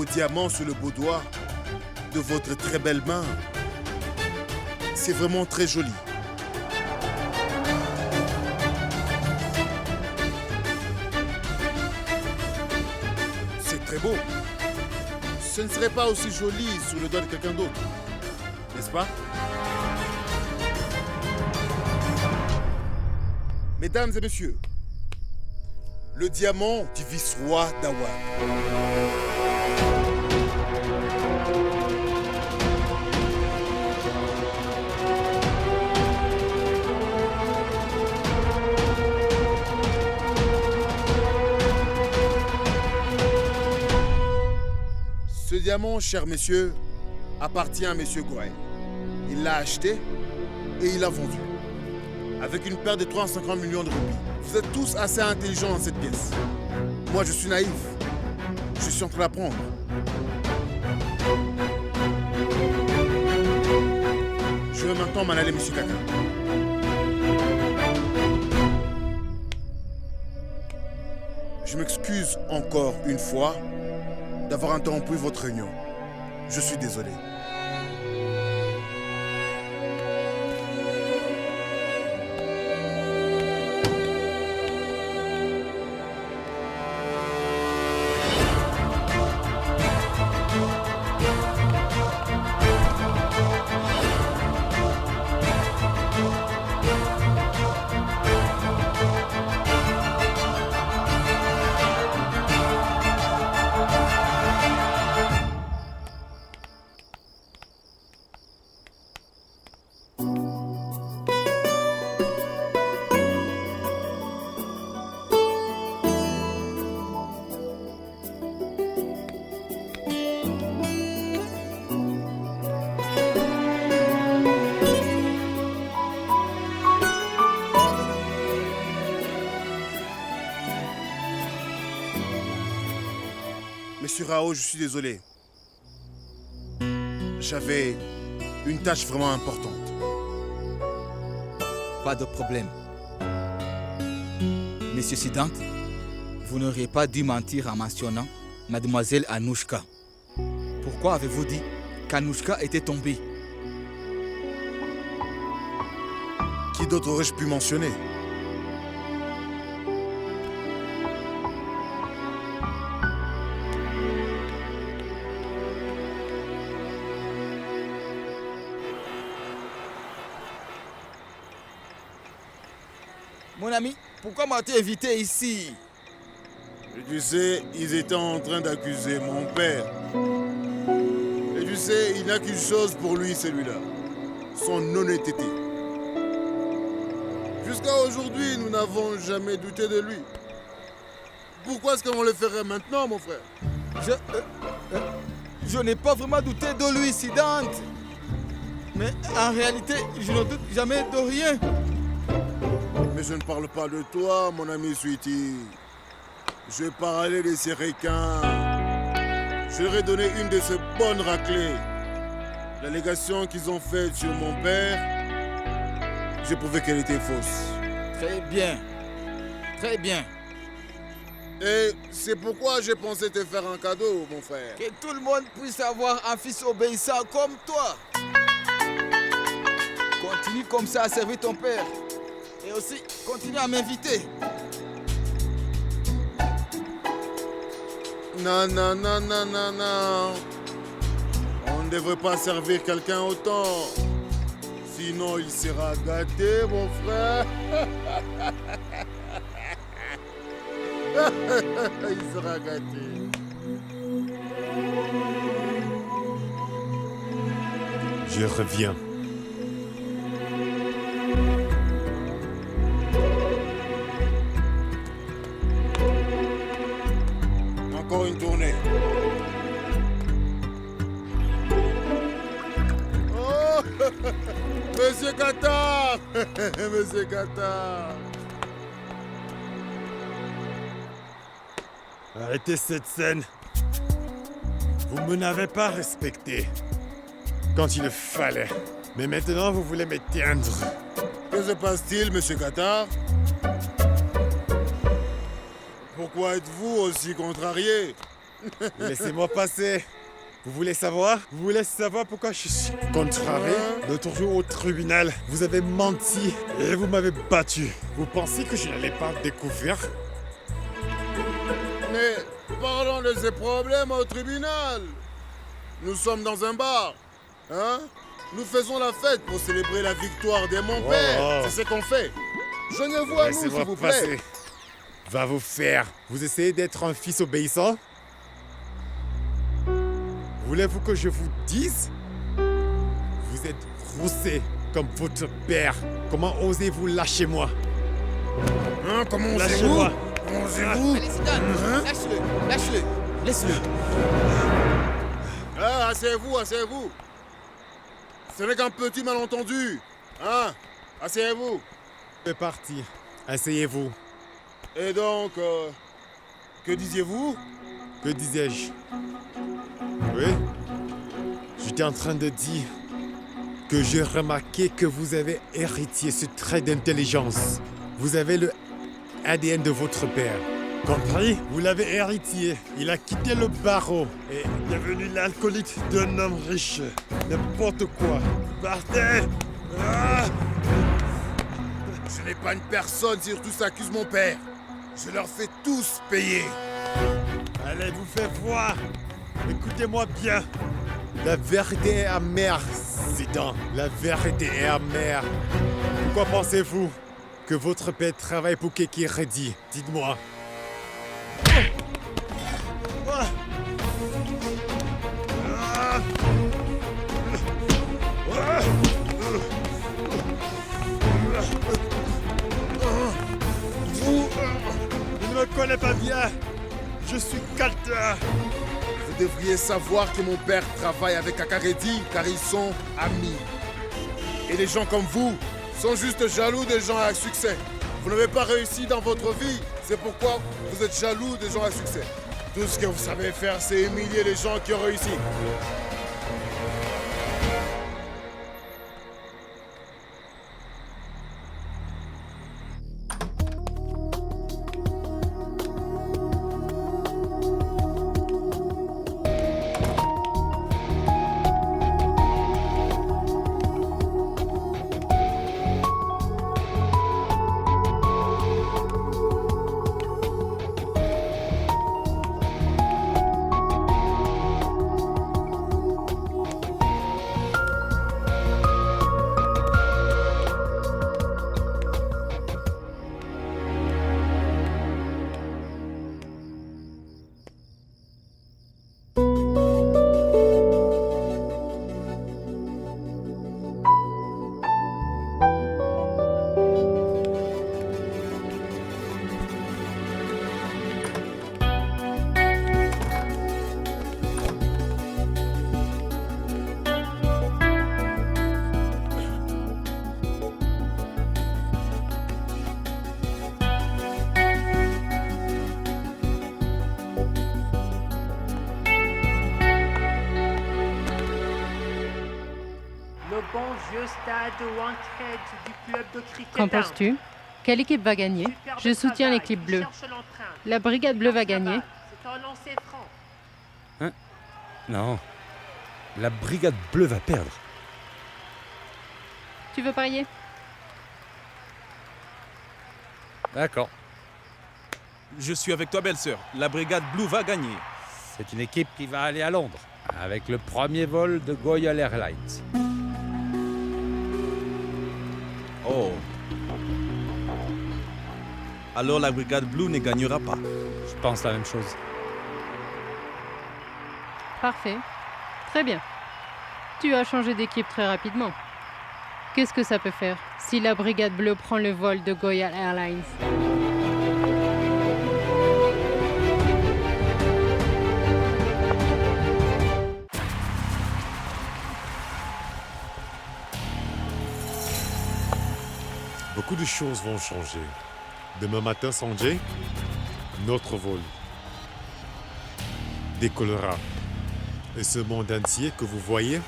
beau diamant sur le beau doigt de votre très belle main. C'est vraiment très joli. C'est très beau. Ce ne serait pas aussi joli sur le doigt de quelqu'un d'autre, n'est-ce pas? Mesdames et messieurs, le diamant du vice-roi d'Awad. Ce diamant, chers messieurs, appartient à monsieur Goël. Il l'a acheté et il l'a vendu. Avec une perte de 350 millions de roupies. Vous êtes tous assez intelligents dans cette pièce. Moi, je suis naïf. Je suis en train d'apprendre. Je vais maintenant m'en aller, monsieur Kaka. Je m'excuse encore une fois d'avoir interrompu votre réunion. Je suis désolé. Monsieur Rao, je suis désolé. J'avais une tâche vraiment importante. Pas de problème. Monsieur Siddhant, vous n'auriez pas dû mentir en mentionnant Mademoiselle Anouchka. Pourquoi avez-vous dit qu'Anouchka était tombée? Qui d'autre aurais-je pu mentionner? Mon ami, pourquoi m'as-tu invité ici? Et tu sais, ils étaient en train d'accuser mon père. Et tu sais, il n'a qu'une chose pour lui, celui-là. Son honnêteté. Jusqu'à aujourd'hui, nous n'avons jamais douté de lui. Pourquoi est-ce qu'on le ferait maintenant, mon frère? Je n'ai pas vraiment douté de lui, Siddhant. Mais en réalité, je ne doute jamais de rien. Mais je ne parle pas de toi, mon ami Sweetie. Je parlais de ces requins. Je leur ai donné une de ces bonnes raclées. L'allégation qu'ils ont faite sur mon père, j'ai prouvé qu'elle était fausse. Très bien. Très bien. Et c'est pourquoi j'ai pensé te faire un cadeau, mon frère. Que tout le monde puisse avoir un fils obéissant comme toi. Continue comme ça à servir ton père. Et aussi, continue à m'inviter. Non, non, non, non, non, non. On ne devrait pas servir quelqu'un autant. Sinon, il sera gâté, mon frère. Il sera gâté. Je reviens. Encore une tournée. Oh, Monsieur Qatar. Monsieur Qatar. Arrêtez cette scène. Vous ne m'avez pas respecté. Quand il le fallait. Mais maintenant, vous voulez m'éteindre. Que se passe-t-il, Monsieur Qatar? Pourquoi êtes-vous aussi contrarié? Laissez-moi passer. Vous voulez savoir? Vous voulez savoir pourquoi je suis contrarié l'autre jour au tribunal? Vous avez menti et vous m'avez battu. Vous pensez que je n'allais pas découvrir? Mais parlons de ces problèmes au tribunal. Nous sommes dans un bar. Hein? Nous faisons la fête pour célébrer la victoire de mon père. C'est ce qu'on fait. Joignez-vous à nous, s'il vous plaît. Passer. Va vous faire. Vous essayez d'être un fils obéissant? Voulez-vous que je vous dise? Vous êtes roussé comme votre père. Comment osez-vous lâcher moi? Hein, comment Lâchez-moi. Comment osez-vous? Allez, Zidane, lâche-le, lâche-le, laisse-le. Ah, asseyez-vous, asseyez-vous. Ce n'est qu'un petit malentendu. Hein? Asseyez-vous. C'est parti. Asseyez-vous. Et donc, que disiez-vous? Que disais-je? Oui? J'étais en train de dire que j'ai remarqué que vous avez hérité ce trait d'intelligence. Vous avez le ADN de votre père. Compris? Vous l'avez hérité. Il a quitté le barreau et est devenu l'alcoolique d'un homme riche. N'importe quoi. Partez! Ah! Je n'ai pas une personne, si tous accusent mon père. Je leur fais tous payer. Allez, vous faites voir. Écoutez-moi bien. La vérité est amère, Zidane. La vérité est amère. Pourquoi pensez-vous que votre père travaille pour Keke Reddy? Dites-moi. Vous ne me connaissez pas bien. Je suis Calta. Vous devriez savoir que mon père travaille avec Kakaredi car ils sont amis. Et les gens comme vous sont juste jaloux des gens à succès. Vous n'avez pas réussi dans votre vie, c'est pourquoi vous êtes jaloux des gens à succès. Tout ce que vous savez faire, c'est humilier les gens qui ont réussi. Le bon vieux stade Wanted du club de cricket. Qu'en penses-tu? Quelle équipe va gagner? Je soutiens l'équipe bleue. La brigade bleue va gagner. C'est un lancer franc. Hein? Non. La brigade bleue va perdre. Tu veux parier? D'accord. Je suis avec toi, belle-sœur. La brigade Blue va gagner. C'est une équipe qui va aller à Londres avec le premier vol de Goyal Airlines. Oh. Alors la brigade Blue ne gagnera pas. Je pense la même chose. Parfait. Très bien. Tu as changé d'équipe très rapidement. Qu'est-ce que ça peut faire si la brigade bleue prend le vol de Goyal Airlines? Beaucoup de choses vont changer. Demain matin, Sanjay, notre vol décollera. Et ce monde entier que vous voyez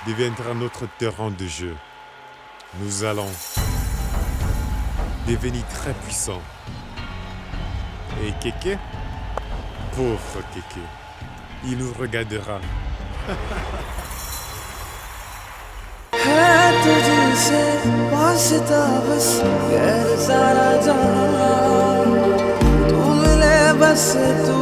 deviendra notre terrain de jeu. Nous allons devenir très puissants. Et Keke Pauvre Kéké. Il nous regardera. है तुझसे वास्ता बस गैर सारा जहां तू मिले बस तू